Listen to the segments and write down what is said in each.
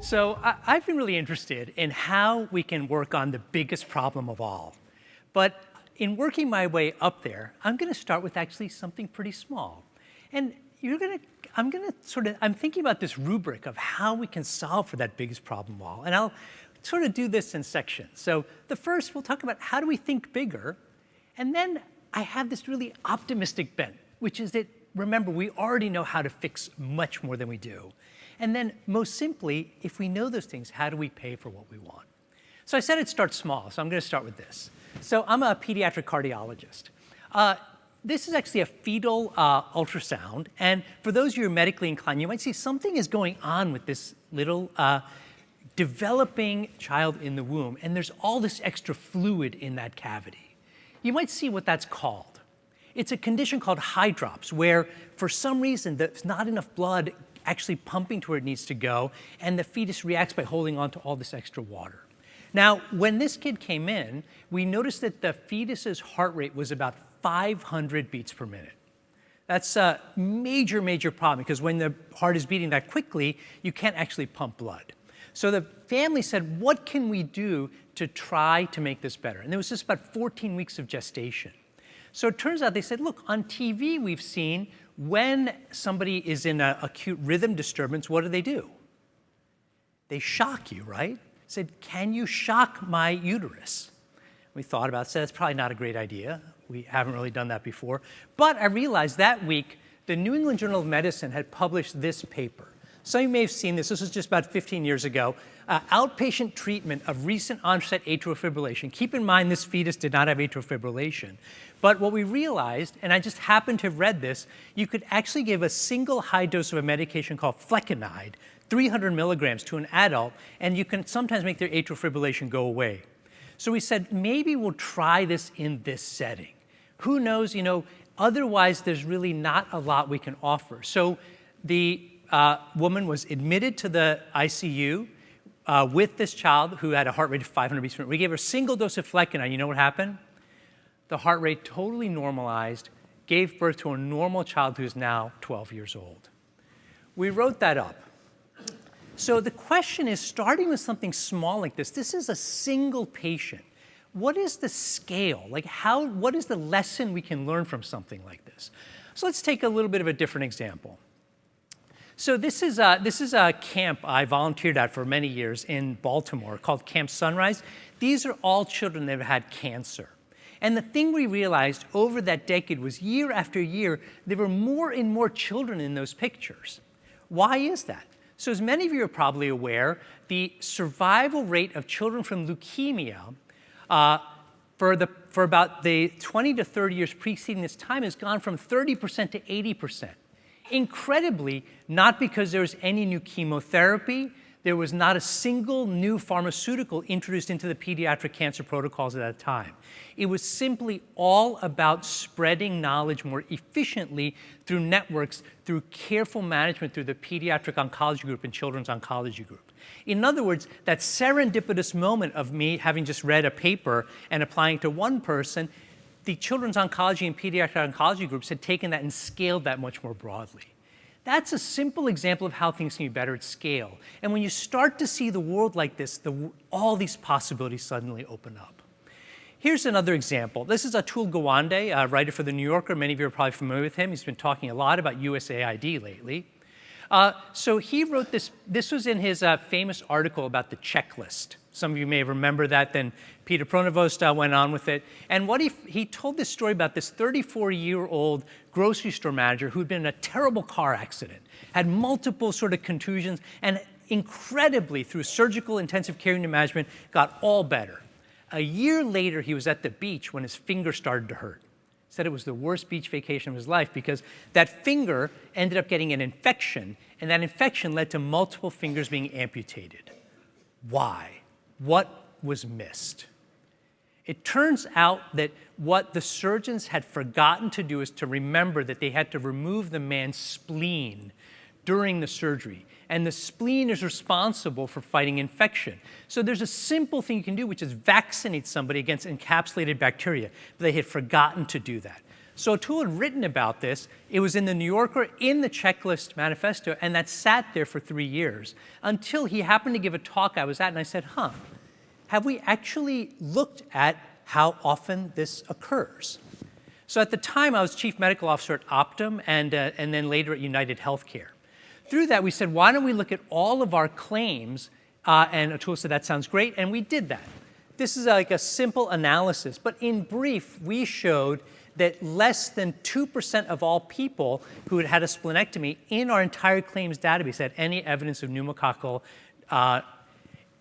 So I've been really interested in how we can work on the biggest problem of all. But in working my way up there, I'm going to start with actually something pretty small. And I'm thinking about this rubric of how we can solve for that biggest problem of all. And I'll sort of do this in sections. So the first, we'll talk about how do we think bigger. And then I have this really optimistic bent, which is that, remember, we already know how to fix much more than we do. And then most simply, if we know those things, how do we pay for what we want? So I said I'd start small, so I'm going to start with this. So I'm a pediatric cardiologist. This is actually a fetal ultrasound. And for those of you who are medically inclined, you might see something is going on with this little developing child in the womb. And there's all this extra fluid in that cavity. You might see what that's called. It's a condition called hydrops, where for some reason there's not enough blood actually pumping to where it needs to go, and the fetus reacts by holding on to all this extra water. Now, when this kid came in, we noticed that the fetus's heart rate was about 500 beats per minute. That's a major, major problem, because when the heart is beating that quickly, you can't actually pump blood. So the family said, what can we do to try to make this better? And there was just about 14 weeks of gestation. So it turns out they said, look, on TV we've seen when somebody is in an acute rhythm disturbance, what do? They shock you, right? Said, can you shock my uterus? We thought about it, said, that's probably not a great idea. We haven't really done that before. But I realized that week, the New England Journal of Medicine had published this paper. Some of you may have seen this. This was just about 15 years ago. Outpatient treatment of recent onset atrial fibrillation. Keep in mind, this fetus did not have atrial fibrillation. But what we realized, and I just happened to have read this, you could actually give a single high dose of a medication called flecainide, 300 milligrams to an adult, and you can sometimes make their atrial fibrillation go away. So we said, maybe we'll try this in this setting. Who knows, otherwise there's really not a lot we can offer. So the woman was admitted to the ICU with this child who had a heart rate of 500 beats per minute. We gave her a single dose of flecainide. You know what happened? The heart rate totally normalized, gave birth to a normal child who's now 12 years old. We wrote that up. So the question is, starting with something small like this is a single patient. What is the scale? What is the lesson we can learn from something like this? So let's take a little bit of a different example. So this is a camp I volunteered at for many years in Baltimore called Camp Sunrise. These are all children that have had cancer. And the thing we realized over that decade was year after year, there were more and more children in those pictures. Why is that? So as many of you are probably aware, the survival rate of children from leukemia for about the 20 to 30 years preceding this time has gone from 30% to 80%. Incredibly, not because there was any new chemotherapy, there was not a single new pharmaceutical introduced into the pediatric cancer protocols at that time. It was simply all about spreading knowledge more efficiently through networks, through careful management through the pediatric oncology group and children's oncology group. In other words, that serendipitous moment of me having just read a paper and applying to one person, the children's oncology and pediatric oncology groups had taken that and scaled that much more broadly. That's a simple example of how things can be better at scale. And when you start to see the world like this, all these possibilities suddenly open up. Here's another example. This is Atul Gawande, a writer for The New Yorker. Many of you are probably familiar with him. He's been talking a lot about USAID lately. So he wrote this. This was in his famous article about the checklist. Some of you may remember that. Then Peter Pronovost went on with it. And what he told this story about this 34-year-old grocery store manager who'd been in a terrible car accident, had multiple sort of contusions, and incredibly, through surgical intensive care unit management, got all better. A year later, he was at the beach when his finger started to hurt. He said it was the worst beach vacation of his life because that finger ended up getting an infection, and that infection led to multiple fingers being amputated. Why? What was missed? It turns out that what the surgeons had forgotten to do is to remember that they had to remove the man's spleen during the surgery. And the spleen is responsible for fighting infection. So there's a simple thing you can do, which is vaccinate somebody against encapsulated bacteria. But they had forgotten to do that. So O'Toole had written about this. It was in the New Yorker, in the checklist manifesto, and that sat there for 3 years until he happened to give a talk I was at, and I said, have we actually looked at how often this occurs? So at the time, I was chief medical officer at Optum and then later at United Healthcare. Through that, we said, why don't we look at all of our claims? And O'Toole said, that sounds great, and we did that. This is like a simple analysis, but in brief, we showed that less than 2% of all people who had had a splenectomy in our entire claims database had any evidence of pneumococcal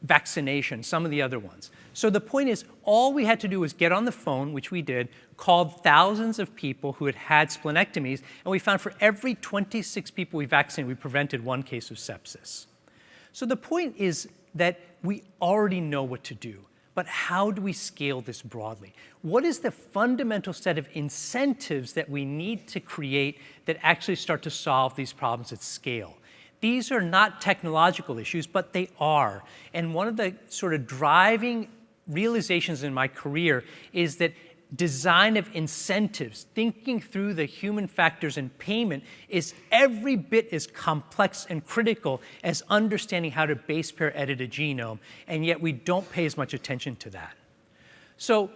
vaccination, some of the other ones. So the point is, all we had to do was get on the phone, which we did, called thousands of people who had had splenectomies, and we found for every 26 people we vaccinated, we prevented 1 case of sepsis. So the point is that we already know what to do. But how do we scale this broadly? What is the fundamental set of incentives that we need to create that actually start to solve these problems at scale? These are not technological issues, but they are. And one of the sort of driving realizations in my career is that design of incentives, thinking through the human factors in payment, is every bit as complex and critical as understanding how to base pair edit a genome, and yet we don't pay as much attention to that. So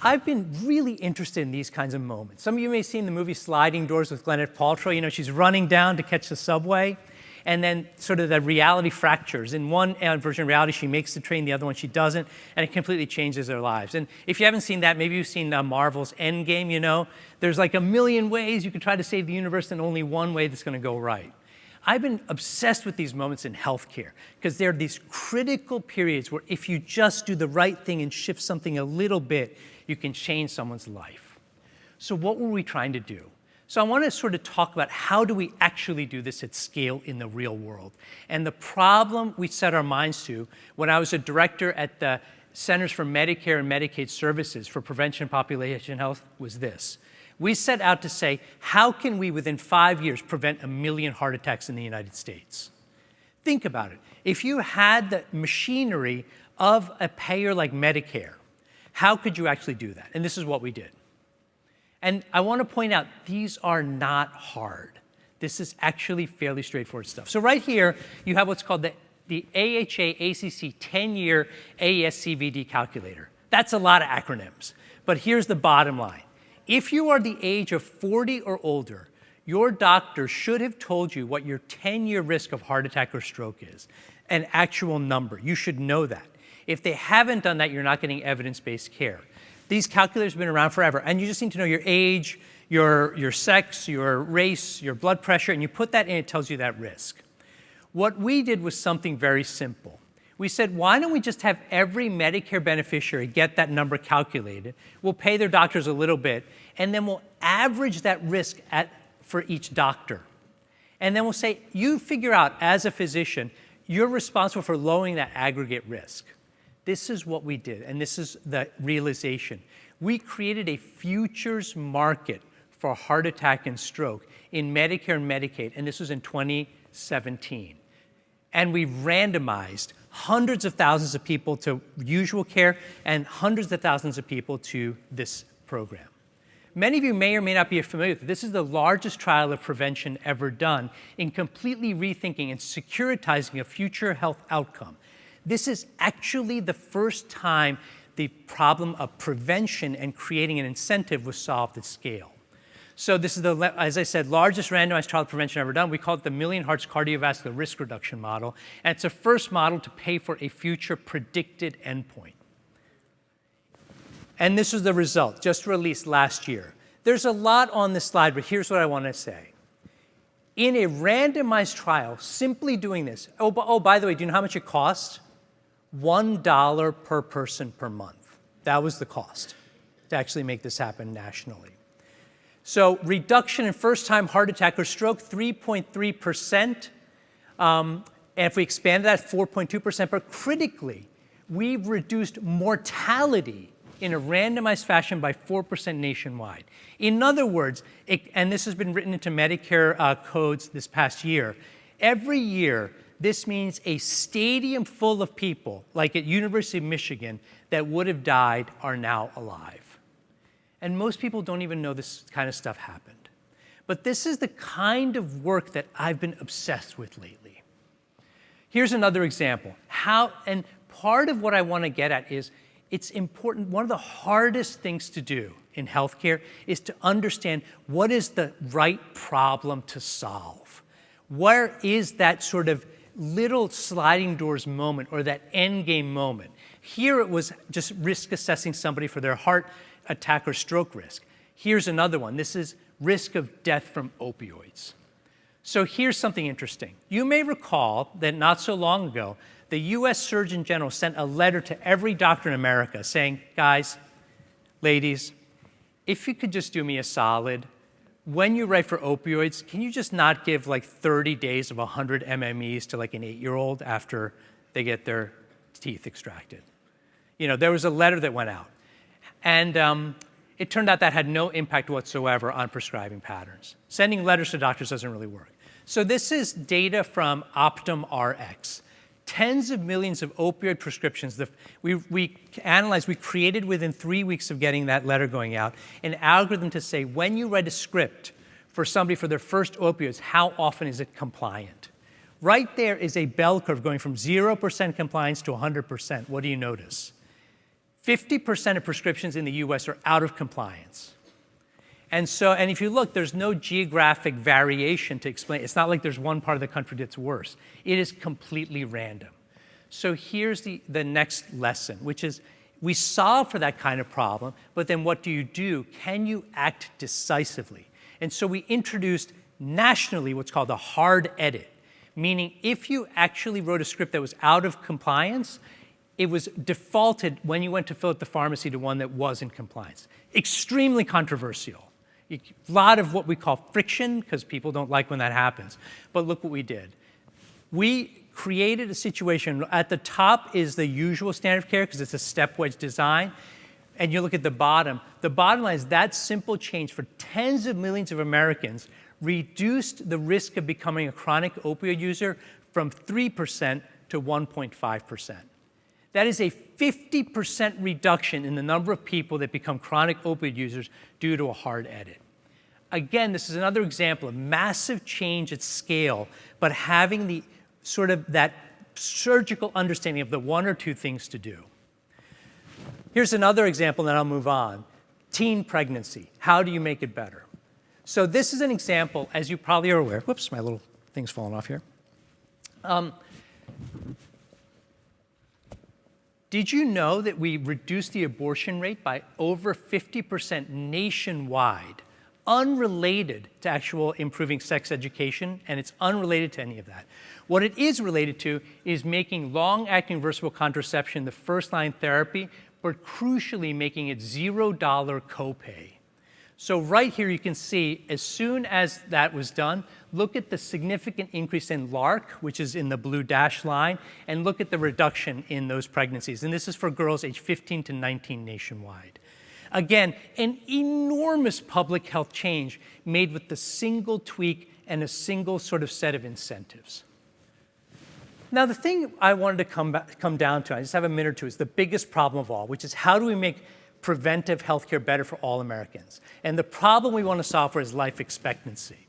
I've been really interested in these kinds of moments. Some of you may have seen the movie Sliding Doors with Gwyneth Paltrow. You know, she's running down to catch the subway, and then sort of the reality fractures. In one version of reality, she makes the train, the other one she doesn't, and it completely changes their lives. And if you haven't seen that, maybe you've seen Marvel's Endgame, you know. There's like a million ways you can try to save the universe and only one way that's gonna go right. I've been obsessed with these moments in healthcare because there are these critical periods where if you just do the right thing and shift something a little bit, you can change someone's life. So what were we trying to do? So I want to sort of talk about how do we actually do this at scale in the real world. And the problem we set our minds to when I was a director at the Centers for Medicare and Medicaid Services for Prevention and Population Health was this. We set out to say, how can we within 5 years prevent 1 million heart attacks in the United States? Think about it. If you had the machinery of a payer like Medicare, how could you actually do that? And this is what we did. And I want to point out, these are not hard. This is actually fairly straightforward stuff. So right here, you have what's called the AHA-ACC 10-year ASCVD calculator. That's a lot of acronyms. But here's the bottom line. If you are the age of 40 or older, your doctor should have told you what your 10-year risk of heart attack or stroke is, an actual number. You should know that. If they haven't done that, you're not getting evidence-based care. These calculators have been around forever, and you just need to know your age, your sex, your race, your blood pressure, and you put that in, it tells you that risk. What we did was something very simple. We said, why don't we just have every Medicare beneficiary get that number calculated? We'll pay their doctors a little bit, and then we'll average that risk for each doctor. And then we'll say, you figure out, as a physician, you're responsible for lowering that aggregate risk. This is what we did, and this is the realization. We created a futures market for heart attack and stroke in Medicare and Medicaid, and this was in 2017. And we randomized hundreds of thousands of people to usual care and hundreds of thousands of people to this program. Many of you may or may not be familiar with it. This is the largest trial of prevention ever done in completely rethinking and securitizing a future health outcome. This is actually the first time the problem of prevention and creating an incentive was solved at scale. So this is the, as I said, largest randomized trial of prevention ever done. We call it the Million Hearts Cardiovascular Risk Reduction Model. And it's the first model to pay for a future predicted endpoint. And this is the result, just released last year. There's a lot on this slide, but here's what I want to say. In a randomized trial, simply doing this, oh, by the way, do you know how much it cost? $1 per person per month. That was the cost to actually make this happen nationally. So reduction in first-time heart attack or stroke, 3.3%. And if we expand that, 4.2%. But critically, we've reduced mortality in a randomized fashion by 4% nationwide. In other words, and this has been written into Medicare codes this past year, every year, this means a stadium full of people, like at University of Michigan, that would have died are now alive. And most people don't even know this kind of stuff happened. But this is the kind of work that I've been obsessed with lately. Here's another example. And part of what I want to get at is it's important. One of the hardest things to do in healthcare is to understand what is the right problem to solve. Where is that sort of little sliding doors moment or that end game moment? Here it was just risk assessing somebody for their heart attack or stroke risk. Here's another one. This is risk of death from opioids. So here's something interesting. You may recall that not so long ago, the US Surgeon General sent a letter to every doctor in America saying, guys, ladies, if you could just do me a solid, when you write for opioids, can you just not give like 30 days of 100 MMEs to like an 8-year-old after they get their teeth extracted? You know, there was a letter that went out. And it turned out that had no impact whatsoever on prescribing patterns. Sending letters to doctors doesn't really work. So this is data from Optum RX. Tens of millions of opioid prescriptions. We analyzed, we created within 3 weeks of getting that letter going out, an algorithm to say when you write a script for somebody for their first opioids, how often is it compliant? Right there is a bell curve going from 0% compliance to 100%. What do you notice? 50% of prescriptions in the US are out of compliance. And if you look, there's no geographic variation to explain. It's not like there's one part of the country that's worse. It is completely random. So here's the next lesson, which is we solve for that kind of problem, but then what do? Can you act decisively? And so we introduced nationally what's called a hard edit, meaning if you actually wrote a script that was out of compliance, it was defaulted when you went to fill at the pharmacy to one that was in compliance. Extremely controversial. A lot of what we call friction, because people don't like when that happens. But look what we did. We created a situation. At the top is the usual standard of care, because it's a stepwise design. And you look at the bottom. The bottom line is that simple change for tens of millions of Americans reduced the risk of becoming a chronic opioid user from 3% to 1.5%. That is a 50% reduction in the number of people that become chronic opioid users due to a hard edit. Again, this is another example of massive change at scale, but having the sort of that surgical understanding of the one or two things to do. Here's another example, and then I'll move on. Teen pregnancy. How do you make it better? So this is an example, as you probably are aware. Whoops, my little thing's falling off here. Did you know that we reduced the abortion rate by over 50% nationwide, unrelated to actual improving sex education, and it's unrelated to any of that. What it is related to is making long-acting reversible contraception the first-line therapy, but crucially making it $0 copay. So right here you can see, as soon as that was done, look at the significant increase in LARC, which is in the blue dashed line, and look at the reduction in those pregnancies. And this is for girls aged 15 to 19 nationwide. Again, an enormous public health change made with the single tweak and a single sort of set of incentives. Now, the thing I wanted to come down to, I just have a minute or two, is the biggest problem of all, which is how do we make preventive healthcare better for all Americans? And the problem we want to solve for is life expectancy.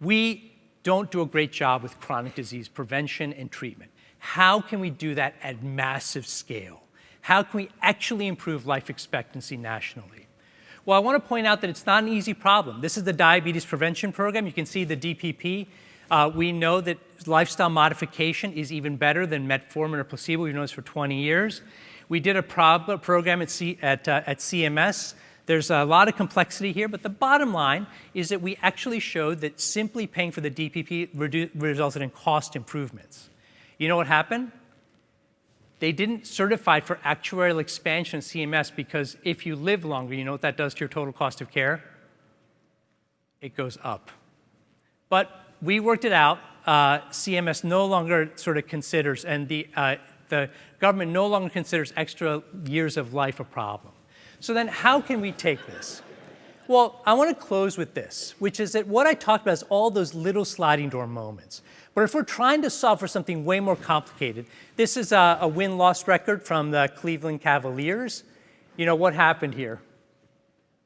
We don't do a great job with chronic disease prevention and treatment. How can we do that at massive scale? How can we actually improve life expectancy nationally? Well, I want to point out that it's not an easy problem. This is the diabetes prevention program. You can see the DPP. We know that lifestyle modification is even better than metformin or placebo. We've known this for 20 years. We did a program at CMS. There's a lot of complexity here, but the bottom line is that we actually showed that simply paying for the DPP resulted in cost improvements. You know what happened? They didn't certify for actuarial expansion in CMS because if you live longer, you know what that does to your total cost of care? It goes up. But we worked it out. CMS no longer sort of considers, and the government no longer considers extra years of life a problem. So then how can we take this? Well, I want to close with this, which is that what I talked about is all those little sliding door moments. But if we're trying to solve for something way more complicated, this is a win-loss record from the Cleveland Cavaliers. You know, what happened here?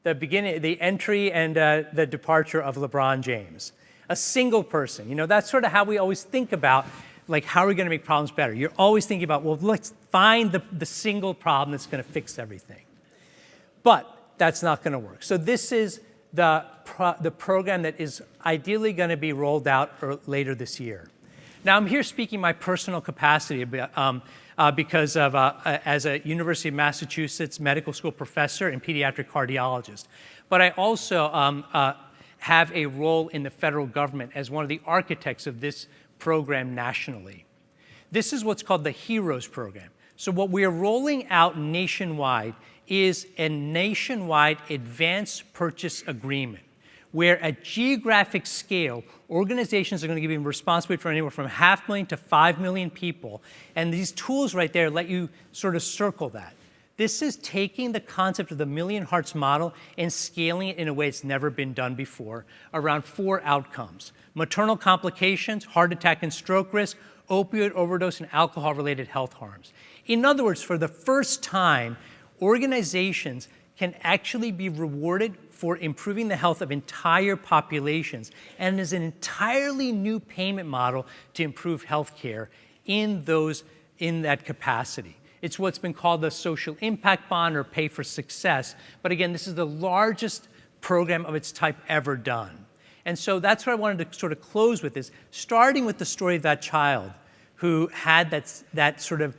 the entry and the departure of LeBron James. A single person. You know, that's sort of how we always think about, like, how are we going to make problems better? You're always thinking about, well, let's find the single problem that's going to fix everything. But that's not going to work. So this is the program that is ideally going to be rolled out later this year. Now, I'm here speaking my personal capacity because of as a University of Massachusetts medical school professor and pediatric cardiologist. But I also have a role in the federal government as one of the architects of this program nationally. This is what's called the HEROES program. So what we are rolling out nationwide is a nationwide advance purchase agreement, where at geographic scale, organizations are going to be responsible for anywhere from 500,000 to 5 million people. And these tools right there let you sort of circle that. This is taking the concept of the Million Hearts model and scaling it in a way it's never been done before around 4 outcomes: maternal complications, heart attack and stroke risk, opioid overdose, and alcohol-related health harms. In other words, for the first time, organizations can actually be rewarded for improving the health of entire populations, and is an entirely new payment model to improve healthcare in that capacity. It's what's been called the social impact bond or pay for success. But again, this is the largest program of its type ever done. And so that's what I wanted to sort of close with, is starting with the story of that child who had that sort of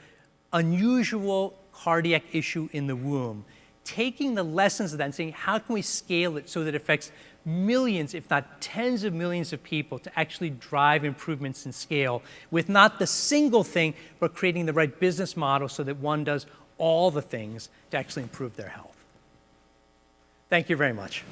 unusual cardiac issue in the womb, taking the lessons of that and saying, how can we scale it so that it affects millions, if not tens of millions of people, to actually drive improvements in scale with not the single thing, but creating the right business model so that one does all the things to actually improve their health. Thank you very much.